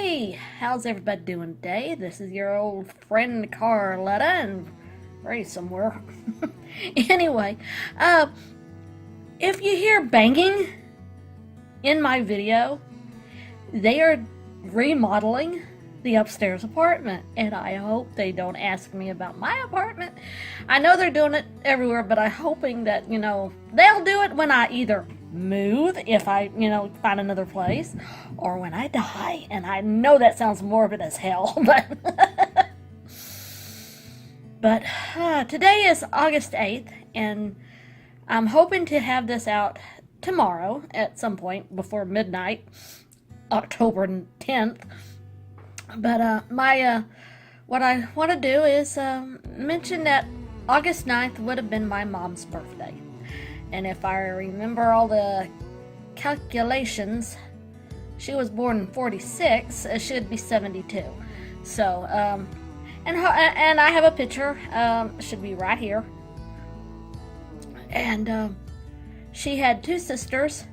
Hey, how's everybody doing today? This is your old friend Carletta and Ray somewhere. Anyway, uh, if you hear banging in my video, they are remodeling the upstairs apartment, and I hope they don't ask me about my apartment. I know they're doing it everywhere, but I'm hoping that, they'll do it when I either move, if I, find another place, or when I die. And I know that sounds morbid as hell, but today is August 8th, and I'm hoping to have this out tomorrow at some point before midnight, October 10th. But what I want to do is mention that August 9th would have been my mom's birthday. And if I remember all the calculations, she was born in 46, she'd be 72. So, and I have a picture, should be right here. And she had two sisters,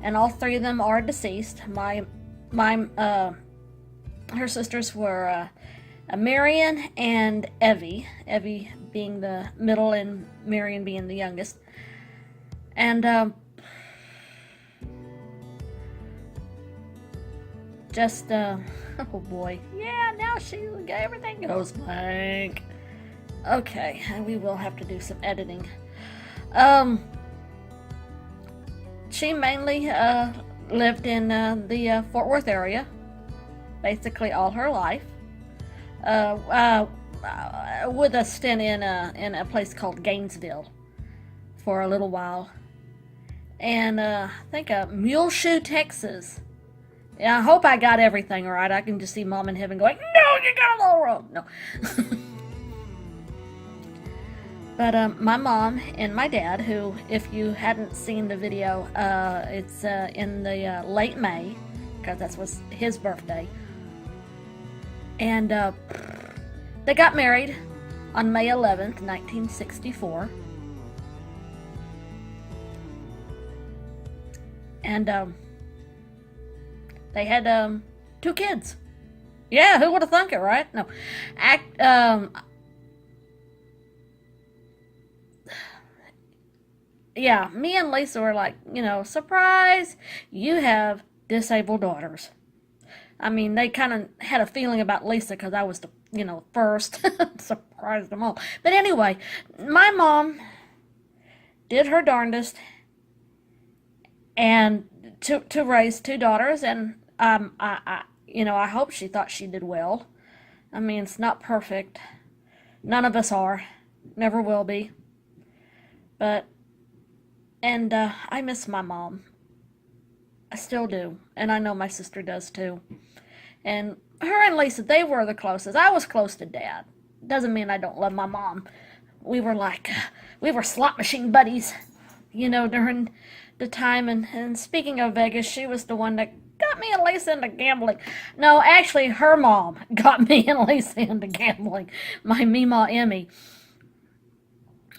and all three of them are deceased. Her sisters were Marion and Evie. Evie being the middle and Marion being the youngest. And oh boy, yeah, now everything goes blank. Okay, and we will have to do some editing. She mainly lived in the Fort Worth area, basically all her life, with a stint in a place called Gainesville for a little while, and I think Muleshoe, Texas. Yeah, I hope I got everything right. I can just see Mom in heaven going, "No, you got it all wrong." No. But my mom and my dad, who, if you hadn't seen the video, it's in the late May, because that was his birthday. And they got married on May 11th, 1964. And they had 2 kids. Yeah, who would have thunk it, right? No. Yeah, me and Lisa were like, surprise, you have disabled daughters. I mean, they kind of had a feeling about Lisa because I was the, first. Surprised them all. But anyway, my mom did her darndest and to raise 2 daughters, and I hope she thought she did well. I mean, it's not perfect. None of us are. Never will be. But, and I miss my mom. I still do, and I know my sister does too. And her and Lisa, they were the closest. I was close to Dad. Doesn't mean I don't love my mom. We were slot machine buddies, during the time. And speaking of Vegas, she was the one that got me and Lisa into gambling. No, actually, her mom got me and Lisa into gambling. My Meemaw Emmy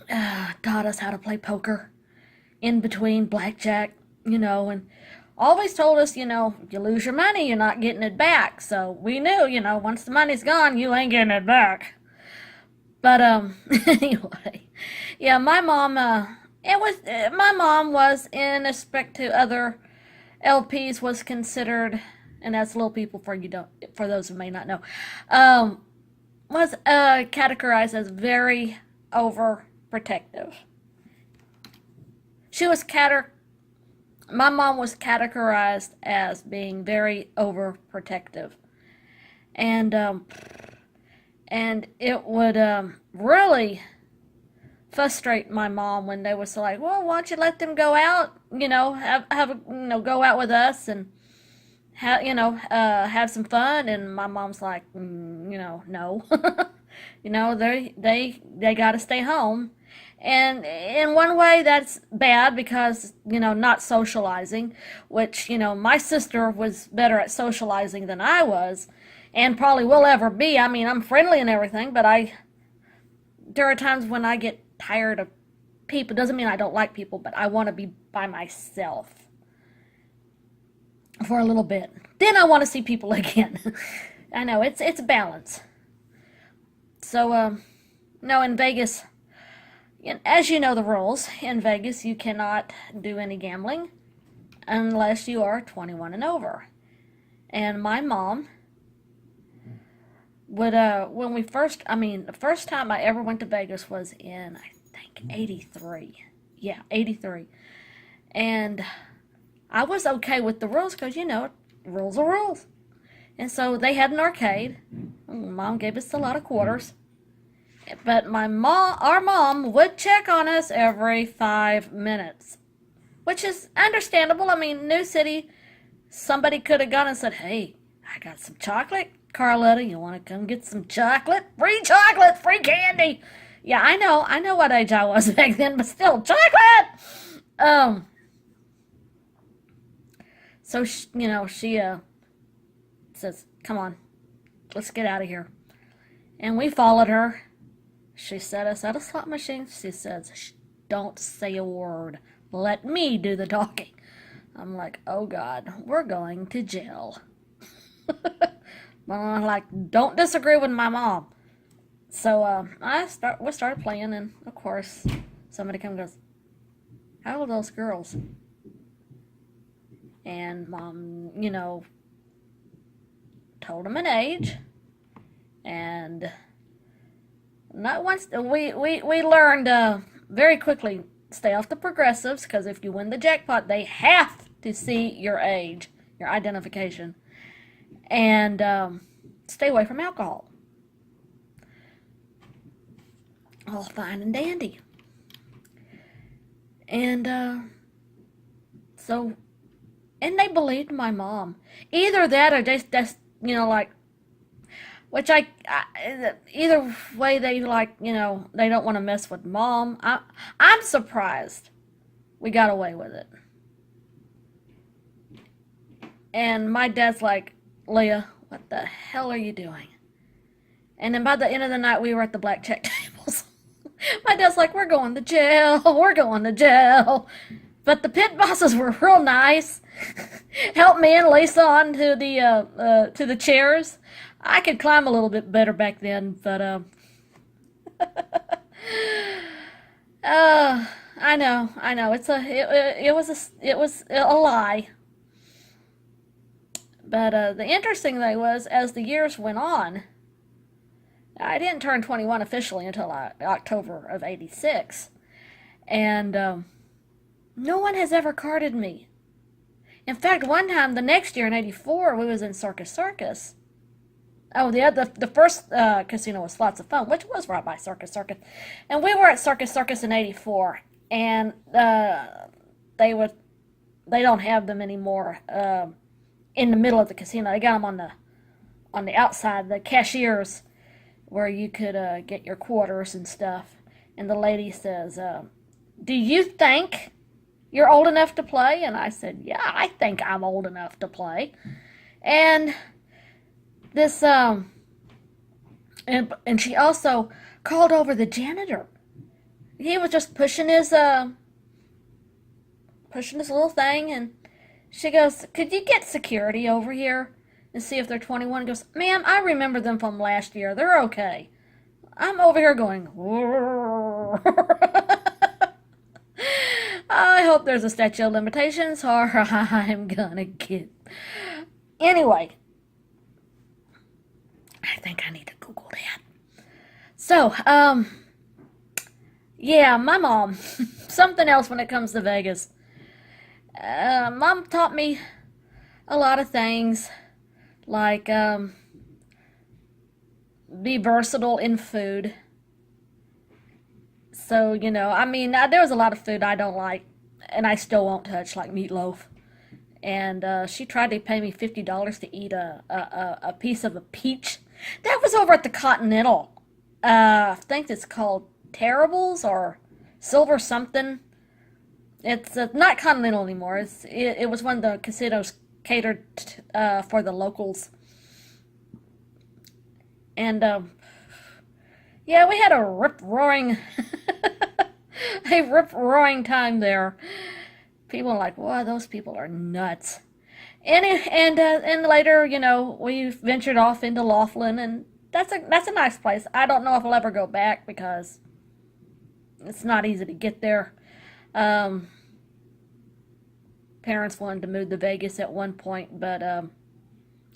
taught us how to play poker in between blackjack, and always told us, you lose your money, you're not getting it back. So we knew, once the money's gone, you ain't getting it back. But anyway, yeah, my mom, my mom was, in respect to other LPs, was considered, and that's Little People for those who may not know, was categorized as very overprotective. My mom was categorized as being very overprotective, and it would really frustrate my mom when they was like, "Well, why don't you let them go out? Go out with us and have some fun?" And my mom's like, "No, they got to stay home." And in one way, that's bad because, not socializing, which, my sister was better at socializing than I was, and probably will ever be. I mean, I'm friendly and everything, but there are times when I get tired of people. Doesn't mean I don't like people, but I want to be by myself. for a little bit. Then I want to see people again. I know it's balance. So no, in Vegas, as you know the rules, in Vegas you cannot do any gambling unless you are 21 and over. And my mom would when we first, the first time I ever went to Vegas was in, I think, 83. Yeah, 83. And I was okay with the rules because, rules are rules. And so they had an arcade. Mom gave us a lot of quarters. But our mom would check on us every 5 minutes, which is understandable. I mean, New City, somebody could have gone and said, "Hey, I got some chocolate. Carletta, you want to come get some chocolate? Free chocolate, free candy." Yeah, I know what age I was back then, but still, chocolate! So, she says, "Come on, let's get out of here." And we followed her. She set us at a slot machine. She says, "Don't say a word. Let me do the talking." I'm like, "Oh God, we're going to jail." I'm like, don't disagree with my mom. So we started playing, and of course, somebody comes and goes, "How old are those girls?" And Mom, told them an age, and not once we learned very quickly, stay off the progressives, because if you win the jackpot, they have to see your age, your identification, and stay away from alcohol. All fine and dandy. And and they believed my mom. Either that or just like, which either way they they don't want to mess with Mom. I'm surprised we got away with it. And my dad's like, "Leah, what the hell are you doing?" And then by the end of the night, we were at the blackjack tables. My dad's like, "We're going to jail. We're going to jail." But the pit bosses were real nice. Helped me and Lisa on to the chairs. I could climb a little bit better back then, but I know. It was a lie. But the interesting thing was, as the years went on, I didn't turn 21 officially until October of '86, and no one has ever carded me. In fact, one time, the next year in '84, we was in Circus Circus. Oh, the first casino was Lots of Fun, which was right by Circus Circus, and we were at Circus Circus in '84, and they don't have them anymore in the middle of the casino. They got them on the outside, the cashiers, where you could get your quarters and stuff. And the lady says, "Do you think you're old enough to play?" And I said, "Yeah, I think I'm old enough to play." And this, and she also called over the janitor. He was just pushing his little thing, and she goes, "Could you get security over here and see if they're 21?" He goes, "Ma'am, I remember them from last year. They're okay." I'm over here going, I hope there's a statute of limitations or I'm gonna get... Anyway, I think I need to Google that. So, yeah, my mom, something else when it comes to Vegas. Mom taught me a lot of things, like be versatile in food. So, there was a lot of food I don't like, and I still won't touch, like meatloaf. And she tried to pay me $50 to eat a piece of a peach. That was over at the Continental. I think it's called Terribles or Silver something. It's not Continental anymore. It was one of the casinos catered for the locals. And yeah, we had a rip-roaring time there. People are like, "Wow, those people are nuts." And later, we ventured off into Laughlin, and that's a nice place. I don't know if I'll ever go back because it's not easy to get there. Um, Parents wanted to move to Vegas at one point, but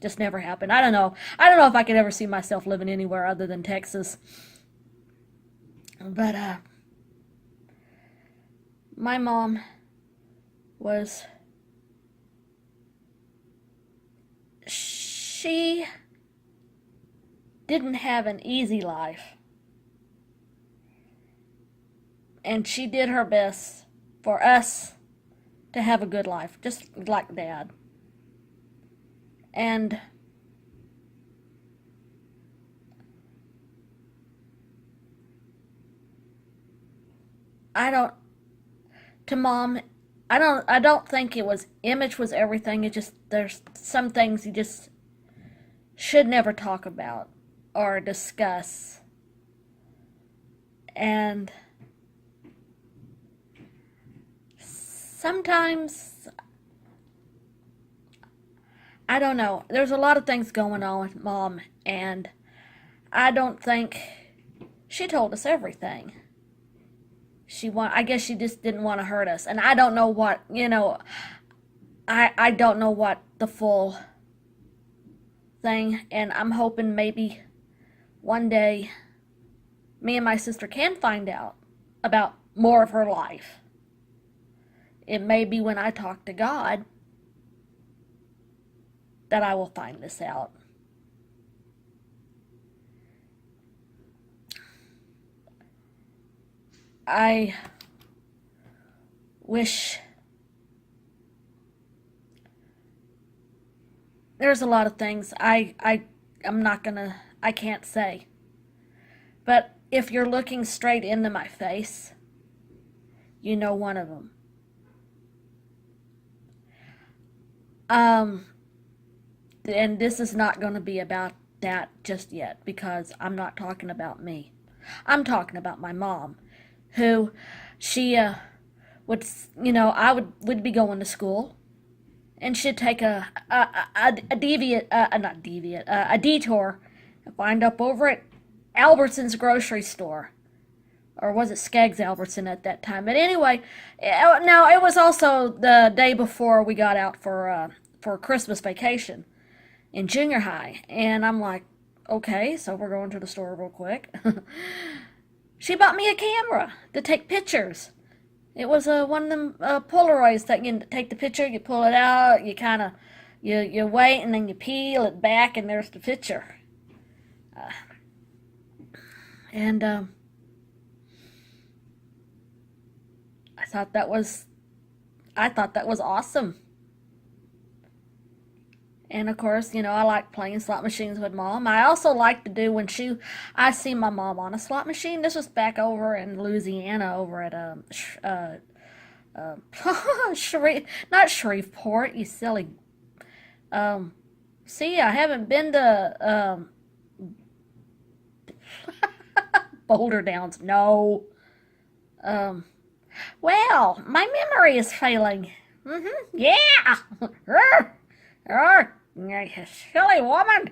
just never happened. I don't know. I don't know if I could ever see myself living anywhere other than Texas. But my mom was she didn't have an easy life, and she did her best for us to have a good life, just like Dad. And I don't to Mom, I don't think it was image was everything. It just there's some things you just should never talk about or discuss. And sometimes I don't know. There's a lot of things going on with Mom, and I don't think she told us everything. I guess she just didn't want to hurt us, and I don't know what I don't know what the full thing, and I'm hoping maybe one day me and my sister can find out about more of her life. It may be when I talk to God that I will find this out. I wish there's a lot of things I'm not gonna I can't say. But if you're looking straight into my face, you know one of them. Um and this is not going to be about that just yet because I'm not talking about me. I'm talking about my mom, who she would I would be going to school, and she'd take a deviate not deviate a detour and wind up over at Albertson's grocery store, or was it Skaggs Albertson at that time? But anyway, now it was also the day before we got out for Christmas vacation in junior high, and I'm like, okay, so we're going to the store real quick. She bought me a camera to take pictures. It was one of them Polaroids that you take the picture, you pull it out, you kind of you wait, and then you peel it back, and there's the picture. Uh, and I thought that was awesome. And of course, I like playing slot machines with Mom. I also like to do I see my mom on a slot machine. This was back over in Louisiana, over at not Shreveport, you silly. Um, See, I haven't been to Boulder Downs. No. Um, well, my memory is failing. Yeah. You silly woman.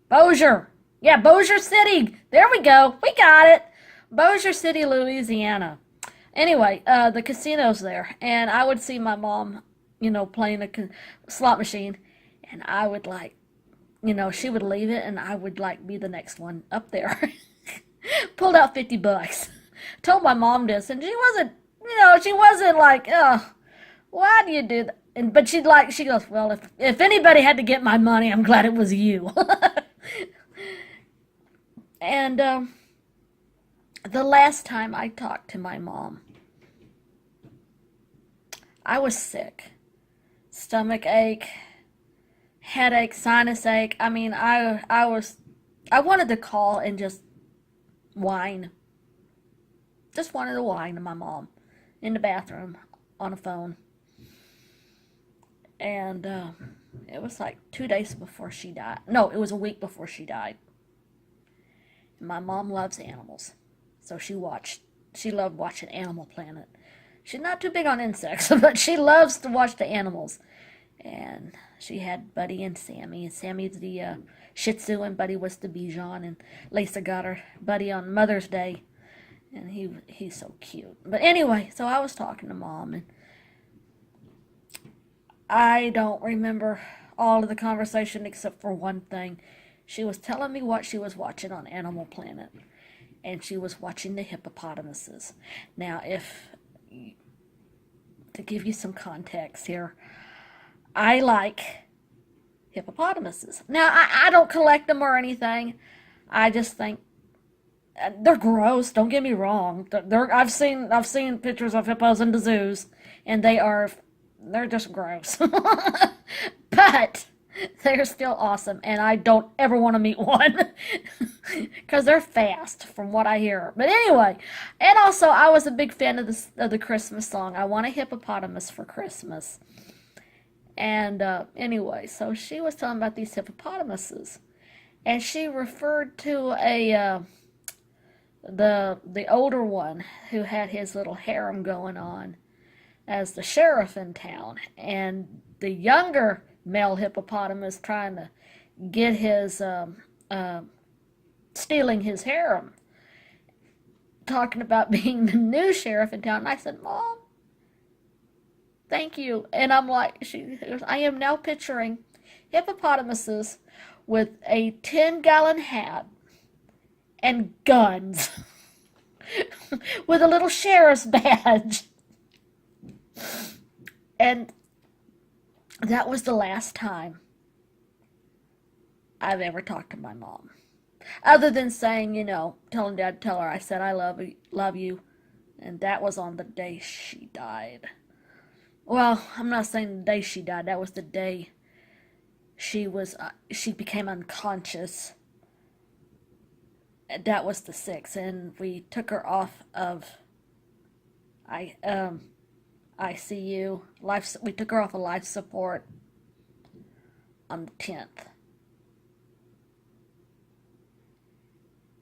Bossier. Yeah, Bossier City. There we go. We got it. Bossier City, Louisiana. Anyway, the casino's there, and I would see my mom, playing a slot machine, and I would she would leave it, and I would be the next one up there. Pulled out $50. Told my mom this, and she wasn't like, oh, why do you do that? But she goes, well, if anybody had to get my money, I'm glad it was you. And the last time I talked to my mom, I was sick. Stomach ache, headache, sinus ache. I mean, I wanted to call and just whine. Just wanted to whine to my mom in the bathroom on a phone. And it was like 2 days before she died. No, it was a week before she died. And my mom loves animals, so she loved watching Animal Planet. She's not too big on insects, but she loves to watch the animals. And she had Buddy and Sammy. And Sammy's the Shih Tzu, and Buddy was the Bichon. And Lisa got her Buddy on Mother's Day, and he's so cute. But anyway, so I was talking to Mom, and I don't remember all of the conversation except for one thing. She was telling me what she was watching on Animal Planet, and she was watching the hippopotamuses. Now, if to give you some context here, I like hippopotamuses. Now, I don't collect them or anything. I just think they're gross. Don't get me wrong. I've seen pictures of hippos in the zoos, and they're just gross. But they're still awesome, and I don't ever want to meet one because they're fast, from what I hear. But anyway, and also I was a big fan of the Christmas song. I want a hippopotamus for Christmas. And anyway, so she was telling about these hippopotamuses, and she referred to the older one who had his little harem going on as the sheriff in town, and the younger male hippopotamus trying to get his stealing his harem, talking about being the new sheriff in town. And I said, Mom, thank you. And I'm like, she goes, I am now picturing hippopotamuses with a 10-gallon hat and guns with a little sheriff's badge. And that was the last time I've ever talked to my mom. Other than saying, telling Dad, tell her I said I love you. And that was on the day she died. Well, I'm not saying the day she died. That was the day she became unconscious. That was the 6th, and we took her off of ICU. We took her off of life support on the 10th.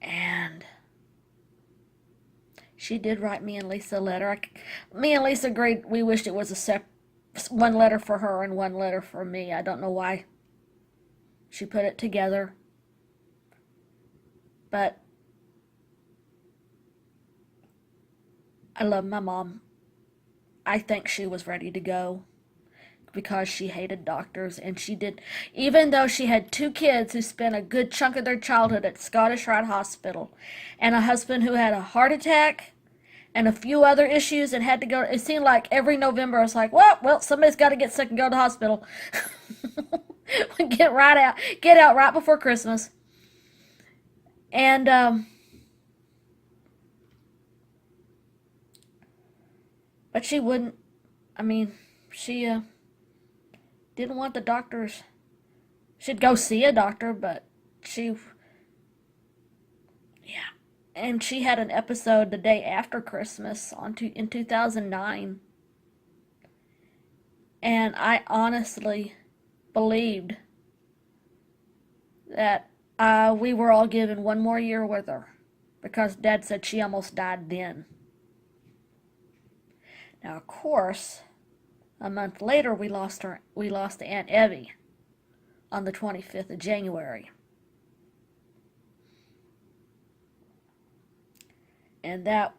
And she did write me and Lisa a letter. Me and Lisa agreed we wished it was one letter for her and one letter for me. I don't know why she put it together. But I love my mom. I think she was ready to go because she hated doctors, and she did, even though she had 2 kids who spent a good chunk of their childhood at Scottish Rite Hospital, and a husband who had a heart attack and a few other issues and had to go. It seemed like every November I was like, well, somebody's got to get sick and go to the hospital. Get out right before Christmas. And but she wouldn't. I mean, she didn't want the doctors. She'd go see a doctor, but yeah. And she had an episode the day after Christmas in 2009. And I honestly believed that we were all given one more year with her, because Dad said she almost died then. Now, of course, a month later we lost Aunt Evie on the 25th of January. And that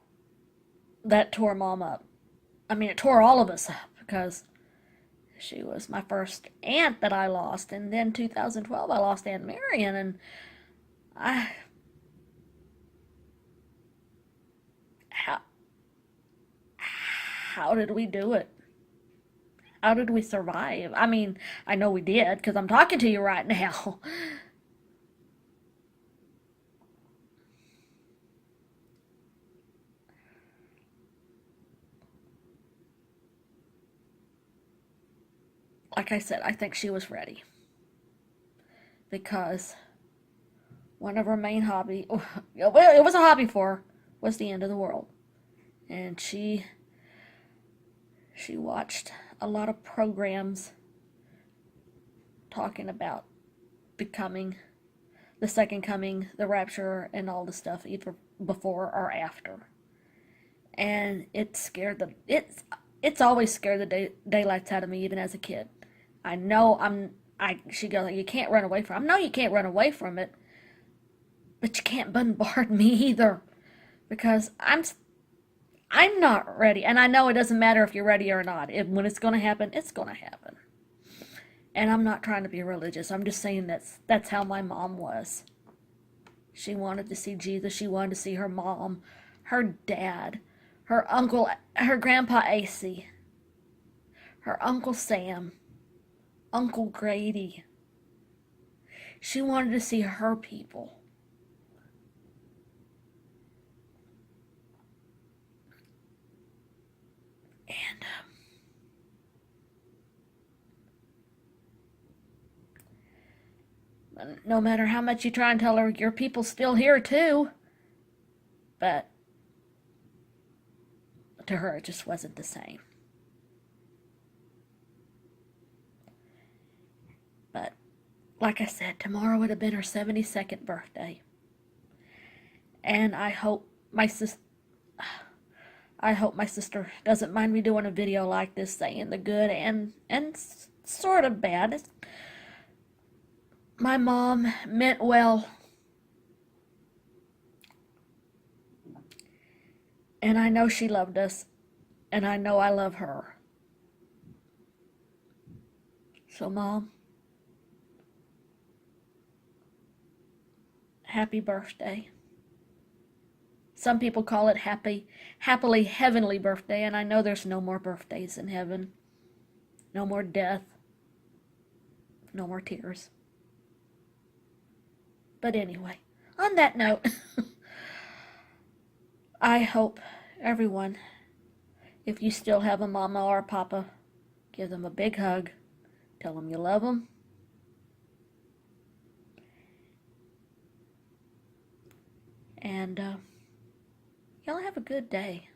tore Mom up. I mean, it tore all of us up, because she was my first aunt that I lost. And then 2012 I lost Aunt Marion, and how did we do it? How did we survive? I mean, I know we did, because I'm talking to you right now. Like I said, I think she was ready, because one of her main hobby, well, it was a hobby for her, was the end of the world. And she watched a lot of programs talking about becoming the second coming, the rapture, and all the stuff, either before or after. And it's always scared the daylights out of me, even as a kid. I know she goes, you can't run away from it. No, you can't run away from it, but you can't bombard me either, because I'm not ready. And I know it doesn't matter if you're ready or not. When it's going to happen, it's going to happen. And I'm not trying to be religious. I'm just saying that's how my mom was. She wanted to see Jesus. She wanted to see her mom, her dad, her uncle, her grandpa AC, her Uncle Sam, Uncle Grady. She wanted to see her people. And no matter how much you try and tell her, your people's still here too. But to her, it just wasn't the same. But like I said, tomorrow would have been her 72nd birthday. And I hope my sister doesn't mind me doing a video like this saying the good and sort of bad. My mom meant well. And I know she loved us. And I know I love her. So, Mom, happy birthday. Some people call it happily heavenly birthday, and I know there's no more birthdays in heaven. No more death. No more tears. But anyway, on that note, I hope everyone, if you still have a mama or a papa, give them a big hug. Tell them you love them. And y'all have a good day.